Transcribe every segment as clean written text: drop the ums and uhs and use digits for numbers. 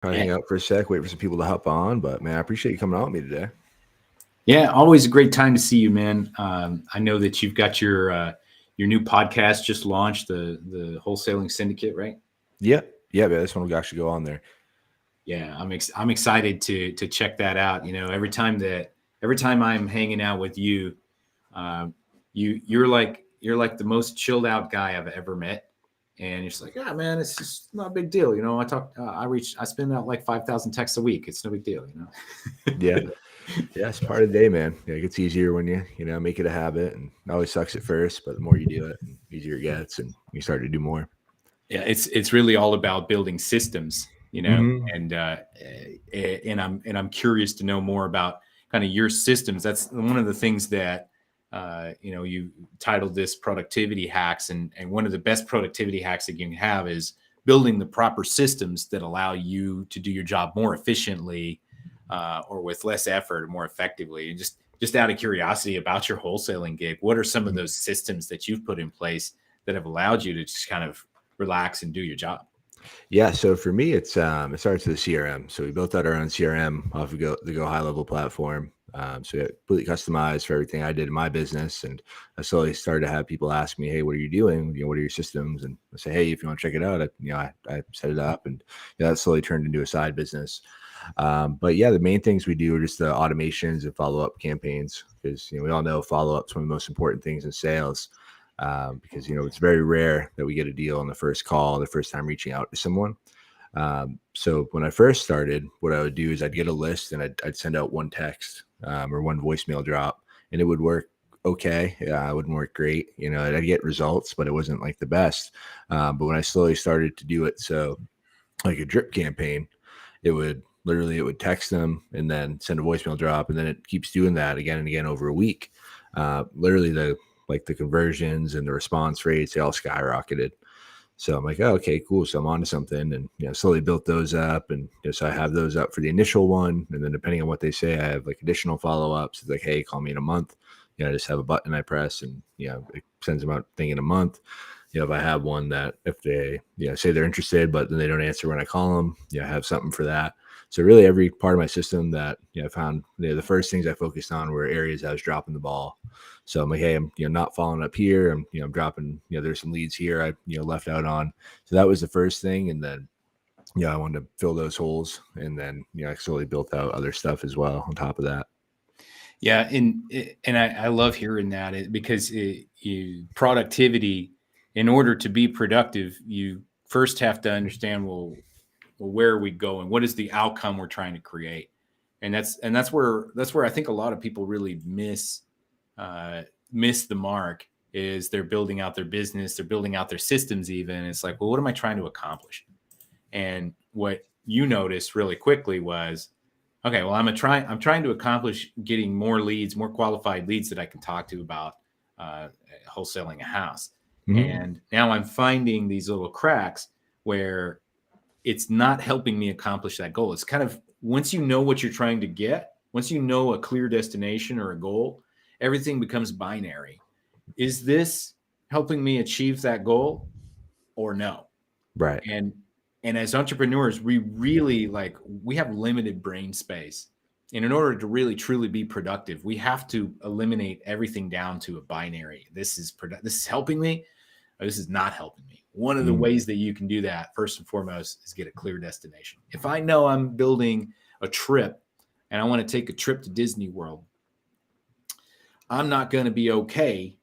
Probably Yeah. hang out for a sec, wait for some people to hop on. But man, I appreciate you coming on with me today. Yeah, always a great time to see you, man. I know that you've got your new podcast just launched, the Wholesaling Syndicate, right? Yeah, yeah, man. This one will actually go on there. Yeah, I'm excited to check that out. You know, every time I'm hanging out with you, you're like the most chilled out guy I've ever met, and you're just like, yeah, man, it's just not a big deal. You know, I spend out like 5,000 texts a week. It's no big deal. You Yeah, know. yeah, it's part of the day, man. Yeah, it gets easier when you make it a habit, and it always sucks at first, but the more you do it, the easier it gets, and you start to do more. Yeah, it's really all about building systems, you know, Mm-hmm. and I'm curious to know more about kind of your systems. That's one of the things that you know, you titled this productivity hacks, and one of the best productivity hacks that you can have is building the proper systems that allow you to do your job more efficiently, or with less effort, more effectively. And just out of curiosity about your wholesaling gig, what are some of those systems that you've put in place that have allowed you to just kind of relax and do your job? Yeah, so for me, it starts with the CRM. So we built out our own CRM off of the Go High Level platform. So we had it completely customized for everything I did in my business, and I slowly started to have people ask me, "Hey, what are you doing? What are your systems?" And I say, "Hey, if you want to check it out, I set it up," and that slowly turned into a side business. But yeah, the main things we do are just the automations and follow up campaigns, because we all know follow up is one of the most important things in sales. Because it's very rare that we get a deal on the first call, the first time reaching out to someone. So when I first started, what I would do is I'd get a list and I'd send out one text or one voicemail drop, and it would work okay. It wouldn't work great. I'd get results, but it wasn't like the best. But when I slowly started to do it, so like a drip campaign, it would text them and then send a voicemail drop, and then it keeps doing that again and again over a week. Literally the conversions and the response rates, they all skyrocketed. So I'm like, oh, okay, cool. So I'm onto something, and slowly built those up, and so I have those up for the initial one, and then depending on what they say, I have like additional follow ups. It's like, hey, call me in a month. I just have a button I press, and it sends them out thing in a month. If I have one that if they say they're interested, but then they don't answer when I call them, I have something for that. So really, every part of my system that I found, the first things I focused on were areas I was dropping the ball. So I'm like, hey, I'm not following up here. I'm dropping. There's some leads here I left out on. So that was the first thing, and then I wanted to fill those holes, and then I slowly built out other stuff as well on top of that. Yeah, and I love hearing that because productivity. In order to be productive, you first have to understand, well, where are we going? What is the outcome we're trying to create? And that's where I think a lot of people really miss the mark. Is they're building out their business, they're building out their systems even. It's like, well, what am I trying to accomplish? And what you noticed really quickly was, okay, well, I'm trying to accomplish getting more leads, more qualified leads that I can talk to about wholesaling a house. Mm-hmm. And now I'm finding these little cracks where it's not helping me accomplish that goal. It's kind of, once you know what you're trying to get, once you know a clear destination or a goal, everything becomes binary. Is this helping me achieve that goal or no? Right. And as entrepreneurs, we have limited brain space. And in order to really truly be productive, we have to eliminate everything down to a binary. This is helping me, or this is not helping me. One of the Mm-hmm. ways that you can do that, first and foremost, is get a clear destination. If I know I'm building a trip and I want to take a trip to Disney World, I'm not going to be okay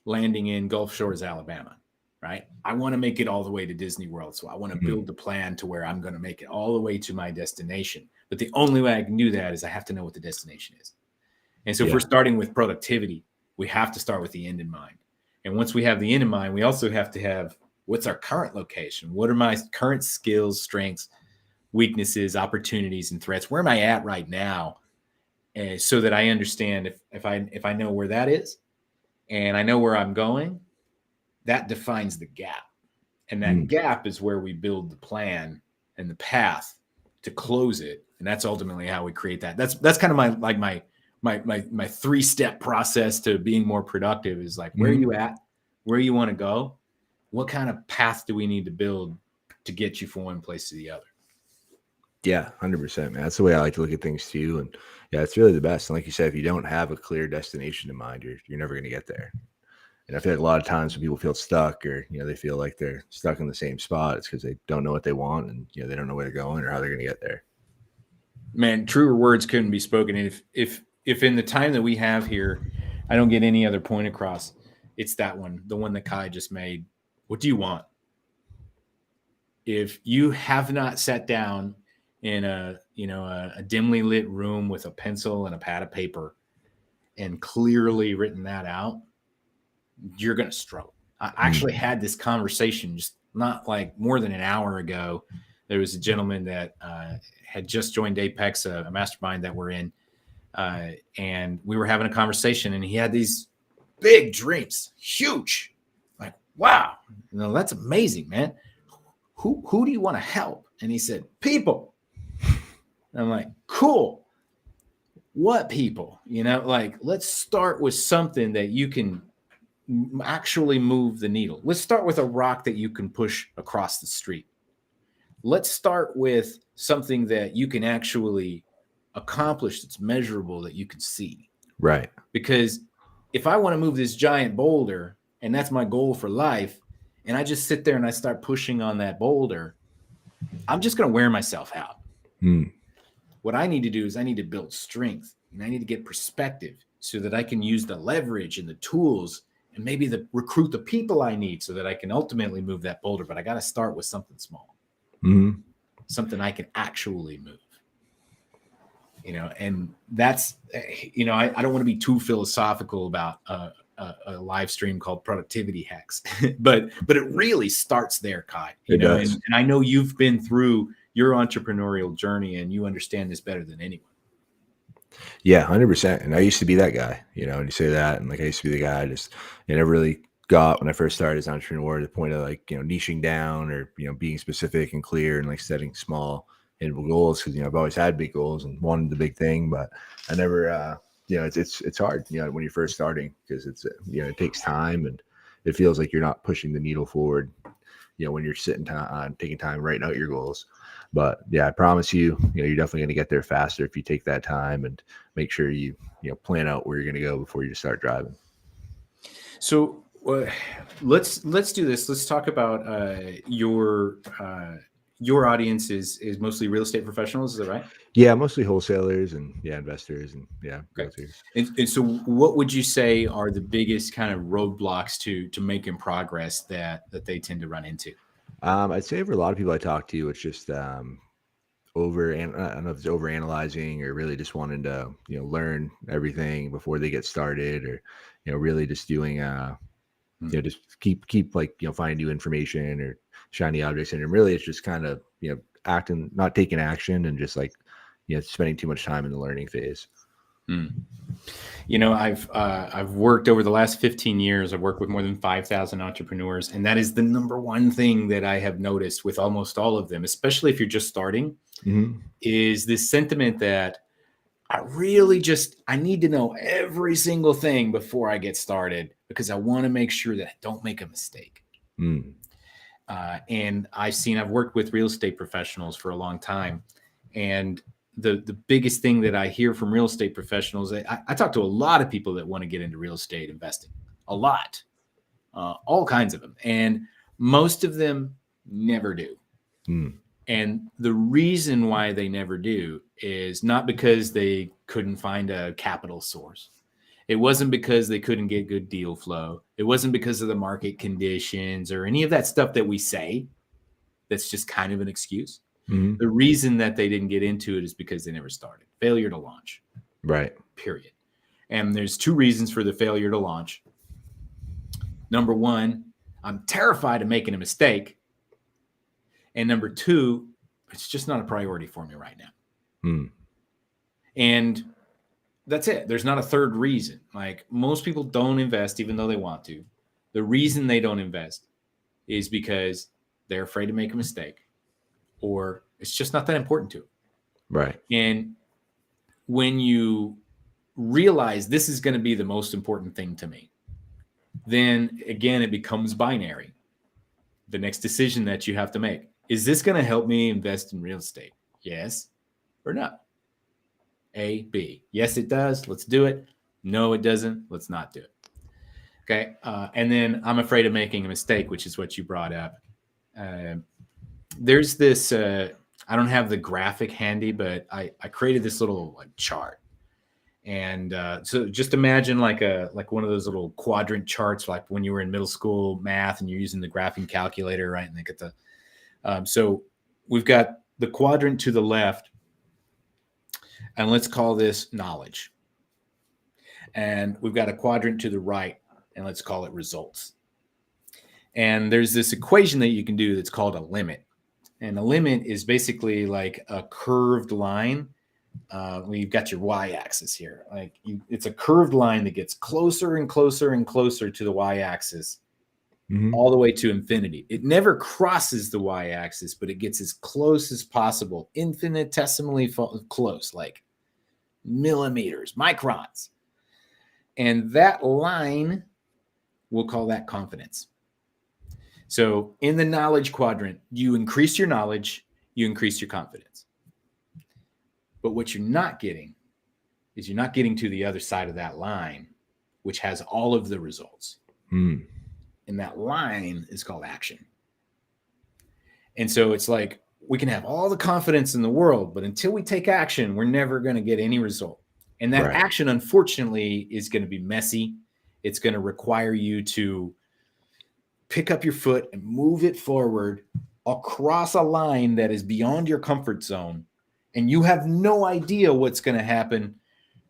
landing in Gulf Shores, Alabama, right? I want to make it all the way to Disney World. So I want to build the plan to where I'm going to make it all the way to my destination. But the only way I can do that is I have to know what the destination is. And so if we're starting with productivity, we have to start with the end in mind. And once we have the end in mind, we also have to have, what's our current location? What are my current skills, strengths, weaknesses, opportunities, and threats? Where am I at right now? So that I understand if I know where that is and I know where I'm going, that defines the gap. And that gap is where we build the plan and the path to close it. And that's ultimately how we create that. That's kind of my 3-step process to being more productive is like, where are you at? Where you want to go? What kind of path do we need to build to get you from one place to the other? Yeah, 100%, man. That's the way I like to look at things too. And yeah, it's really the best. And like you said, if you don't have a clear destination in mind, you're never going to get there. And I feel like a lot of times when people feel stuck or, they feel like they're stuck in the same spot, it's because they don't know what they want and, they don't know where they're going or how they're going to get there. Man, truer words couldn't be spoken. And if in the time that we have here, I don't get any other point across, it's that one, the one that Kai just made. What do you want? If you have not sat down in a dimly lit room with a pencil and a pad of paper and clearly written that out, you're going to struggle. I actually had this conversation just not like more than an hour ago. There was a gentleman that had just joined Apex, a mastermind that we're in, and we were having a conversation, and he had these big dreams, huge, like, wow, that's amazing, man. Who do you want to help? And he said, people. And I'm like, cool. What people? Let's start with something that you can actually move the needle. Let's start with a rock that you can push across the street. Let's start with something that you can actually accomplish that's measurable, that you can see. Right. Because if I want to move this giant boulder and that's my goal for life, and I just sit there and I start pushing on that boulder, I'm just going to wear myself out. What I need to do is I need to build strength, and I need to get perspective so that I can use the leverage and the tools and maybe recruit the people I need so that I can ultimately move that boulder. But I got to start with something small, something I can actually move. And that's, I don't want to be too philosophical about a live stream called Productivity Hacks, but it really starts there, Kai. And I know you've been through your entrepreneurial journey and you understand this better than anyone. Yeah, 100%. And I used to be that guy, and you say that, and like I used to be the guy I never really got when I first started as an entrepreneur to the point of like, niching down or, being specific and clear and like setting small individual goals. Cause I've always had big goals and wanted the big thing, but I never, it's hard, when you're first starting, because it's, it takes time and it feels like you're not pushing the needle forward, when you're sitting taking time writing out your goals. But yeah, I promise you, you're definitely going to get there faster if you take that time and make sure you plan out where you're going to go before you start driving. So let's do this. Let's talk about your audience is mostly real estate professionals. Is that right? Yeah, mostly wholesalers and investors and realtors. And so what would you say are the biggest kind of roadblocks to making progress that they tend to run into? I'd say for a lot of people I talk to, it's just I don't know if it's overanalyzing or really just wanting to learn everything before they get started, or really just doing just keep like finding new information or shiny objects, and really it's just kind of acting, not taking action, and just like spending too much time in the learning phase. I've worked over the last 15 years. I've worked with more than 5,000 entrepreneurs. And that is the number one thing that I have noticed with almost all of them, especially if you're just starting, is this sentiment that I need to know every single thing before I get started, because I want to make sure that I don't make a mistake. And I've worked with real estate professionals for a long time. And the biggest thing that I hear from real estate professionals, I talk to a lot of people that want to get into real estate investing, a lot, all kinds of them. And most of them never do. And the reason why they never do is not because they couldn't find a capital source. It wasn't because they couldn't get good deal flow. It wasn't because of the market conditions or any of that stuff that we say. That's just kind of an excuse. The reason that they didn't get into it is because they never started. Failure to launch. Right. Period. And there's two reasons for the failure to launch. Number one, I'm terrified of making a mistake. And number two, it's just not a priority for me right now. And that's it. There's not a third reason. Like, most people don't invest even though they want to. The reason they don't invest is because they're afraid to make a mistake, or it's just not that important to them. Right. And when you realize this is going to be the most important thing to me, then again, it becomes binary. The next decision that you have to make, is this going to help me invest in real estate? Yes or no? A, B. Yes, it does. Let's do it. No, it doesn't. Let's not do it. Okay. And then I'm afraid of making a mistake, which is what you brought up. There's this, I don't have the graphic handy, but I created this little like chart. And so just imagine like one of those little quadrant charts, like when you were in middle school math and you're using the graphing calculator, right? And they get the, so we've got the quadrant to the left, and let's call this knowledge. And we've got a quadrant to the right, and let's call it results. And there's this equation that you can do that's called a limit. And a limit is basically like a curved line. You've got your y-axis here. It's a curved line that gets closer and closer and closer to the y-axis, all the way to infinity. It never crosses the y-axis, but it gets as close as possible, infinitesimally close, like millimeters, microns. And that line, we'll call that confidence. So in the knowledge quadrant, you increase your knowledge, you increase your confidence. But what you're not getting is you're not getting to the other side of that line, which has all of the results. And that line is called action. And so it's like we can have all the confidence in the world, but until we take action, we're never going to get any result. And that action, unfortunately, is going to be messy. It's going to require you to pick up your foot and move it forward across a line that is beyond your comfort zone. And you have no idea what's going to happen.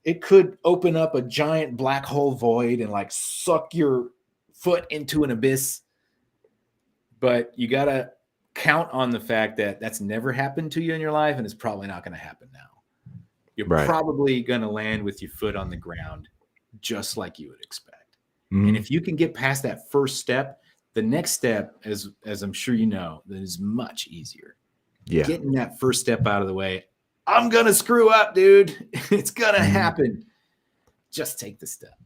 It could open up a giant black hole void and like suck your foot into an abyss. But you got to count on the fact that that's never happened to you in your life, and it's probably not going to happen now. You're probably going to land with your foot on the ground, just like you would expect. And if you can get past that first step, the next step, as I'm sure you know, that is much easier. Getting that first step out of the way. I'm going to screw up, dude. It's going to happen. Just take the step.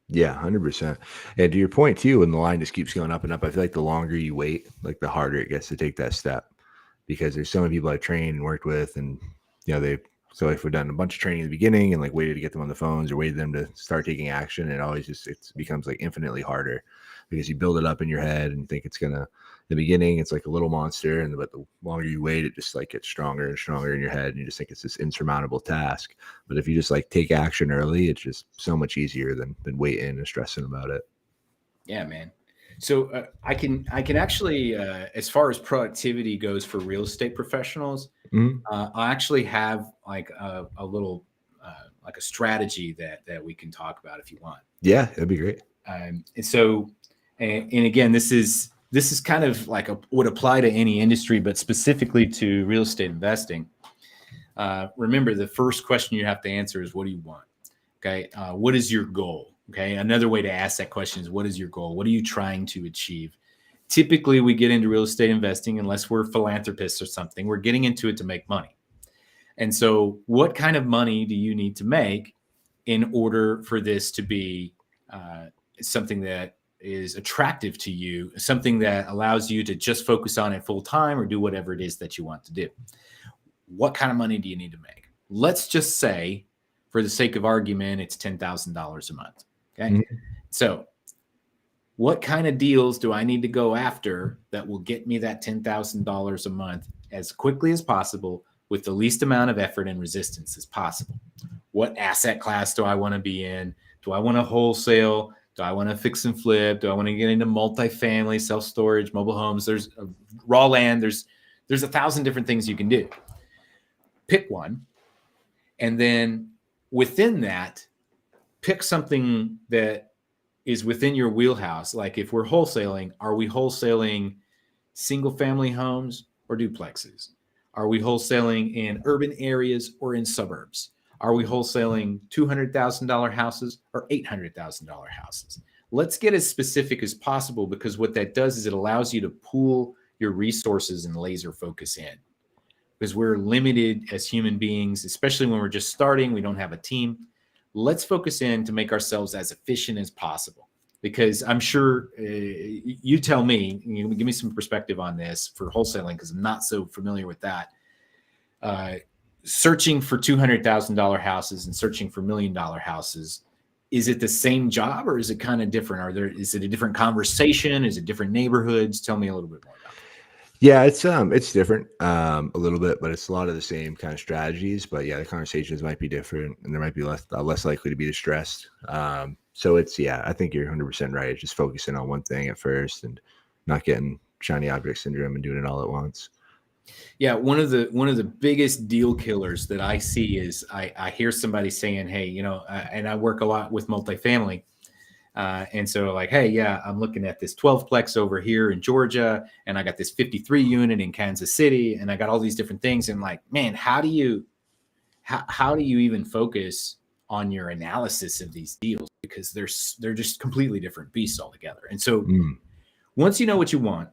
Yeah, 100%. And to your point too, when the line just keeps going up and up, I feel like the longer you wait, like the harder it gets to take that step, because there's so many people I've trained and worked with, and so if we've done a bunch of training in the beginning and like waited to get them on the phones or waited them to start taking action, it becomes like infinitely harder, because you build it up in your head and think it's gonna. In the beginning, it's like a little monster, but the longer you wait, it just like gets stronger and stronger in your head, and you just think it's this insurmountable task. But if you just like take action early, it's just so much easier than waiting and stressing about it. Yeah, man. So I can actually, as far as productivity goes for real estate professionals, I actually have like a little like a strategy that we can talk about if you want. Yeah, that'd be great. And so, and again, this is kind of like would apply to any industry, but specifically to real estate investing. Remember, the first question you have to answer is, what do you want? Okay. What is your goal? Okay. Another way to ask that question is, what is your goal? What are you trying to achieve? Typically, we get into real estate investing, unless we're philanthropists or something, we're getting into it to make money. And so what kind of money do you need to make in order for this to be something that is attractive to you, something that allows you to just focus on it full time or do whatever it is that you want to do? What kind of money do you need to make? Let's just say, for the sake of argument, it's $10,000 a month. Okay. So what kind of deals do I need to go after that will get me that $10,000 a month as quickly as possible with the least amount of effort and resistance as possible? What asset class do I want to be in? Do I want to wholesale? Do I want to fix and flip? Do I want to get into multifamily, self-storage, mobile homes? There's raw land. There's 1,000 different things you can do. Pick one. And then within that, pick something that is within your wheelhouse. Like if we're wholesaling, are we wholesaling single family homes or duplexes? Are we wholesaling in urban areas or in suburbs? Are we wholesaling $200,000 houses or $800,000 houses? Let's get as specific as possible, because what that does is it allows you to pool your resources and laser focus in, because we're limited as human beings, especially when we're just starting. We don't have a team. Let's focus in to make ourselves as efficient as possible, because I'm sure you tell me, give me some perspective on this for wholesaling, because I'm not so familiar with that. searching for $200,000 houses and searching for $1 million houses, is it the same job or is it kind of different? Is it a different conversation? Is it different neighborhoods? Tell me a little bit more about that. Yeah, it's different a little bit, but it's a lot of the same kind of strategies. But yeah, the conversations might be different, and there might be less likely to be distressed. So I think you're 100% right. It's just focusing on one thing at first and not getting shiny object syndrome and doing it all at once. Yeah, one of the biggest deal killers that I see is I hear somebody saying, "Hey, and I work a lot with multifamily." And so like, hey, yeah, I'm looking at this 12-plex over here in Georgia, and I got this 53 unit in Kansas City, and I got all these different things. And like, man, how do you even focus on your analysis of these deals? Because they're just completely different beasts altogether. And so once you know what you want,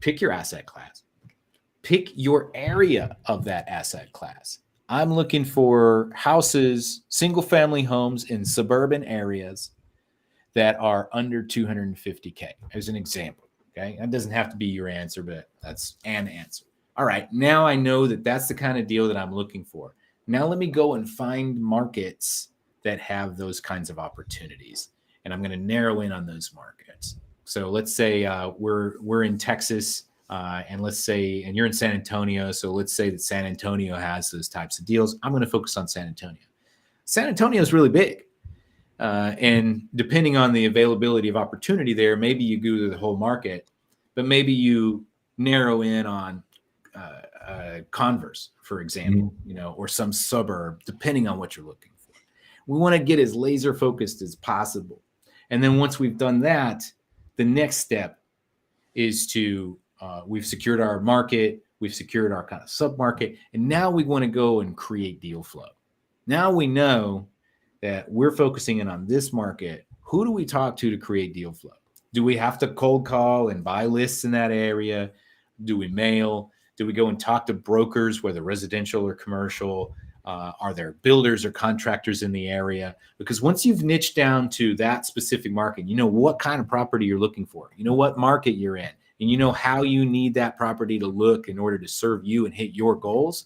pick your asset class, pick your area of that asset class. I'm looking for houses, single family homes in suburban areas that are under 250K as an example. Okay. That doesn't have to be your answer, but that's an answer. All right. Now I know that that's the kind of deal that I'm looking for. Now let me go and find markets that have those kinds of opportunities. And I'm going to narrow in on those markets. So let's say we're in Texas, and you're in San Antonio. So let's say that San Antonio has those types of deals. I'm going to focus on San Antonio. San Antonio is really big. And depending on the availability of opportunity there, maybe you go to the whole market, but maybe you narrow in on Converse, for example, or some suburb, depending on what you're looking for. We want to get as laser focused as possible. And then once we've done that, the next step is to, we've secured our market, we've secured our kind of sub-market, and now we want to go and create deal flow. Now we know that we're focusing in on this market. Who do we talk to create deal flow? Do we have to cold call and buy lists in that area? Do we mail? Do we go and talk to brokers, whether residential or commercial? Are there builders or contractors in the area? Because once you've niched down to that specific market, you know what kind of property you're looking for, you know what market you're in, and you know how you need that property to look in order to serve you and hit your goals.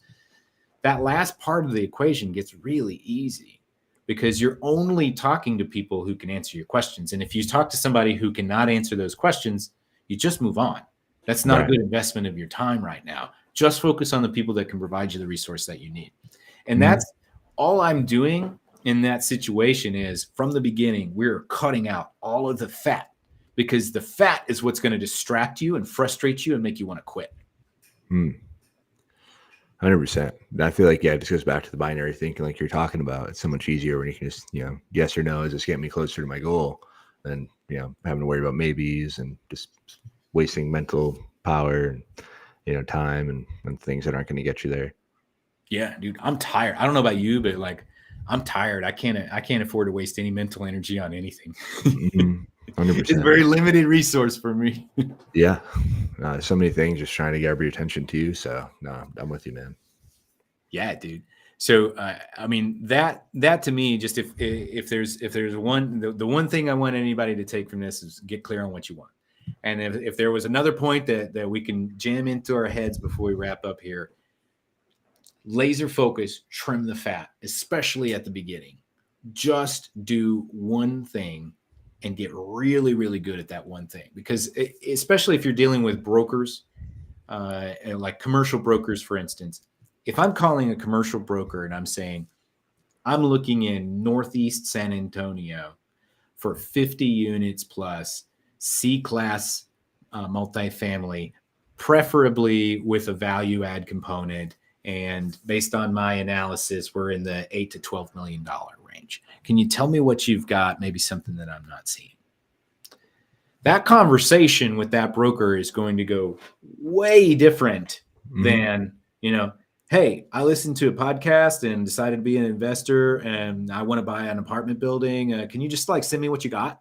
That last part of the equation gets really easy, because you're only talking to people who can answer your questions. And if you talk to somebody who cannot answer those questions, you just move on. That's not a good investment of your time right now. Just focus on the people that can provide you the resource that you need. And that's all I'm doing in that situation. Is from the beginning, we're cutting out all of the fat, because the fat is what's going to distract you and frustrate you and make you want to quit. 100%. I feel like, it just goes back to the binary thinking like you're talking about. It's so much easier when you can just, yes or no, is this getting me closer to my goal than, having to worry about maybes and just wasting mental power and, time and things that aren't going to get you there. Yeah, dude, I'm tired. I don't know about you, but like, I'm tired. I can't afford to waste any mental energy on anything. 100%. It's a very limited resource for me. Yeah. So many things just trying to get your attention to you. So no, I'm with you, man. Yeah, dude. So, I mean, that to me, just if there's one, the one thing I want anybody to take from this is get clear on what you want. And if there was another point that we can jam into our heads before we wrap up here, laser focus, trim the fat, especially at the beginning. Just do one thing and get really, really good at that one thing. Because especially if you're dealing with brokers, like commercial brokers, for instance, if I'm calling a commercial broker and I'm saying, I'm looking in Northeast San Antonio for 50 units plus C-class multifamily, preferably with a value add component. And based on my analysis, we're in the $8 to $12 million range. Can you tell me what you've got? Maybe something that I'm not seeing. That conversation with that broker is going to go way different than, hey, I listened to a podcast and decided to be an investor and I want to buy an apartment building. Can you just send me what you got?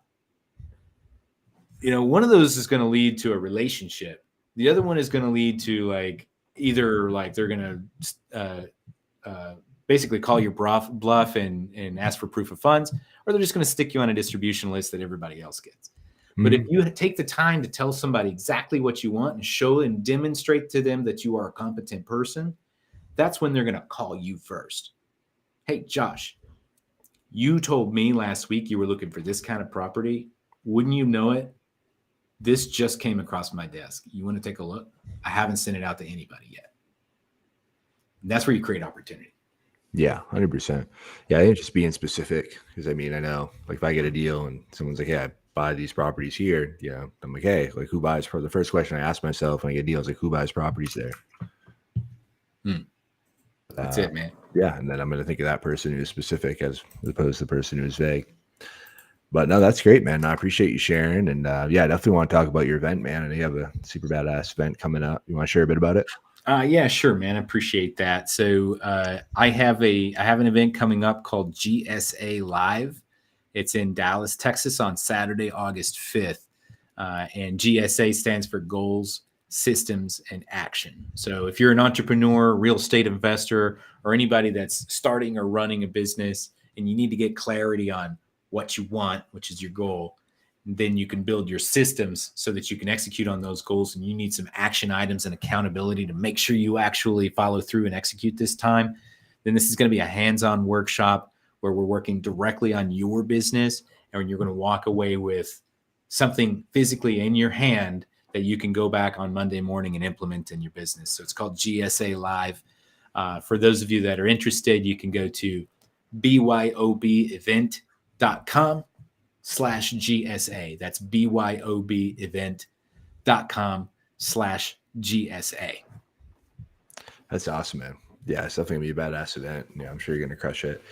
One of those is going to lead to a relationship. The other one is going to lead to either they're going to basically call your bluff and ask for proof of funds, or they're just going to stick you on a distribution list that everybody else gets. But if you take the time to tell somebody exactly what you want and show and demonstrate to them that you are a competent person, that's when they're going to call you first. Hey, Josh, you told me last week you were looking for this kind of property. Wouldn't you know it? This just came across my desk. You want to take a look? I haven't sent it out to anybody yet. And that's where you create opportunity. Yeah, 100%. Yeah, I think just being specific, because I mean, I know like if I get a deal and someone's like, "Yeah, I buy these properties here," you know, I'm like, "Hey, like who buys?" The first question I ask myself when I get deals, like, who buys properties there? That's it, man. Yeah, and then I'm going to think of that person who's specific as opposed to the person who's vague. But no, that's great, man. I appreciate you sharing, and yeah, I definitely want to talk about your event, man. And you have a super badass event coming up. You want to share a bit about it? Yeah, sure, man. I appreciate that. So I have an event coming up called GSA Live. It's in Dallas, Texas on Saturday, August 5th. And GSA stands for Goals, Systems, and Action. So if you're an entrepreneur, real estate investor, or anybody that's starting or running a business and you need to get clarity on what you want, which is your goal, then you can build your systems so that you can execute on those goals. And you need some action items and accountability to make sure you actually follow through and execute this time. Then this is going to be a hands-on workshop where we're working directly on your business, and you're going to walk away with something physically in your hand that you can go back on Monday morning and implement in your business. So it's called GSA Live. For those of you that are interested, you can go to byobevent.com/GSA. That's byobevent.com/GSA. That's awesome, man. Yeah, it's definitely gonna be a badass event. Yeah, I'm sure you're gonna crush it.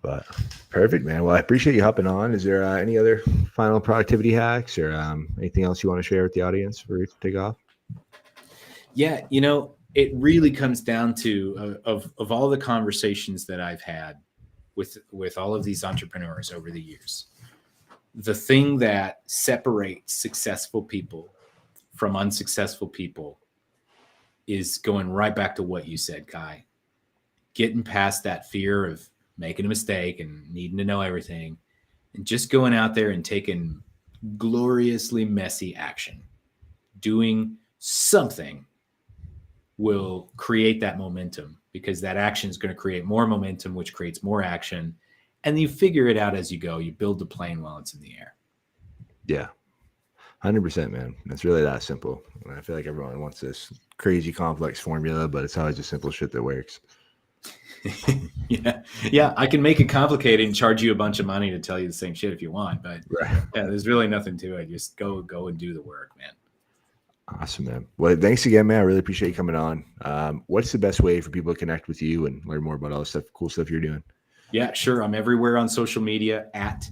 But perfect, man. Well, I appreciate you hopping on. Is there any other final productivity hacks or anything else you want to share with the audience before we take off? Yeah, it really comes down to of all the conversations that I've had with all of these entrepreneurs over the years, the thing that separates successful people from unsuccessful people is going right back to what you said, Kai. Getting past that fear of making a mistake and needing to know everything, and just going out there and taking gloriously messy action. Doing something will create that momentum, because that action is going to create more momentum, which creates more action. And you figure it out as you go. You build the plane while it's in the air. Yeah, 100%, man. It's really that simple. And I feel like everyone wants this crazy complex formula, but it's always the simple shit that works. Yeah. I can make it complicated and charge you a bunch of money to tell you the same shit if you want, but right. Yeah, there's really nothing to it. Just go and do the work, man. Awesome, man. Well, thanks again, man. I really appreciate you coming on. What's the best way for people to connect with you and learn more about all the stuff, cool stuff you're doing? Yeah, sure. I'm everywhere on social media at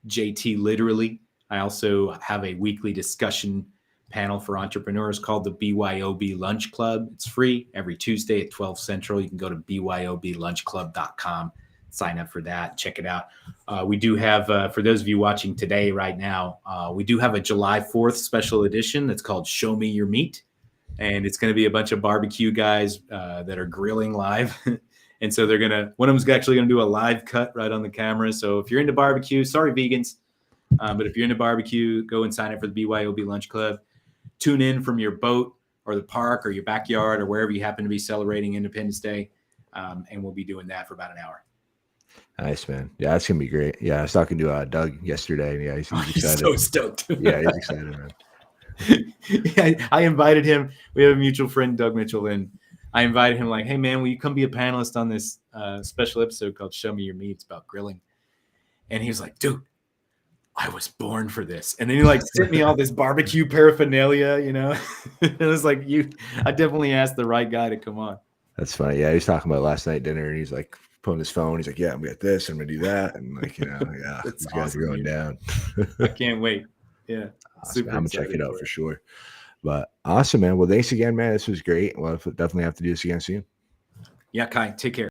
JT Literally. I also have a weekly discussion panel for entrepreneurs called the BYOB Lunch Club. It's free every Tuesday at 12 Central. You can go to byoblunchclub.com, sign up for that, check it out. We do have, for those of you watching today right now, we do have a July 4th special edition that's called Show Me Your Meat. And it's going to be a bunch of barbecue guys that are grilling live. And so one of them's actually going to do a live cut right on the camera. So if you're into barbecue, sorry, vegans, but if you're into barbecue, go and sign up for the BYOB Lunch Club. Tune in from your boat or the park or your backyard or wherever you happen to be celebrating Independence Day. And we'll be doing that for about an hour. Nice, man. Yeah, that's going to be great. Yeah, I was talking to Doug yesterday. And yeah, he's excited. He's so stoked. Yeah, he's excited, man. Yeah, I invited him. We have a mutual friend, Doug Mitchell, and I invited him like, hey, man, will you come be a panelist on this special episode called Show Me Your Meat? It's about grilling. And he was like, dude, I was born for this. And then he like sent me all this barbecue paraphernalia, It was like, I definitely asked the right guy to come on. That's funny. Yeah, he was talking about last night at dinner, and he's like pulling his phone. He's like, yeah, I'm going to get this. I'm going to do that. And like, yeah, these guys are going down. I can't wait. Yeah. Awesome. I'm going to check it out for sure. But awesome, man. Well, thanks again, man. This was great. We'll definitely have to do this again soon. Yeah, Kai, take care.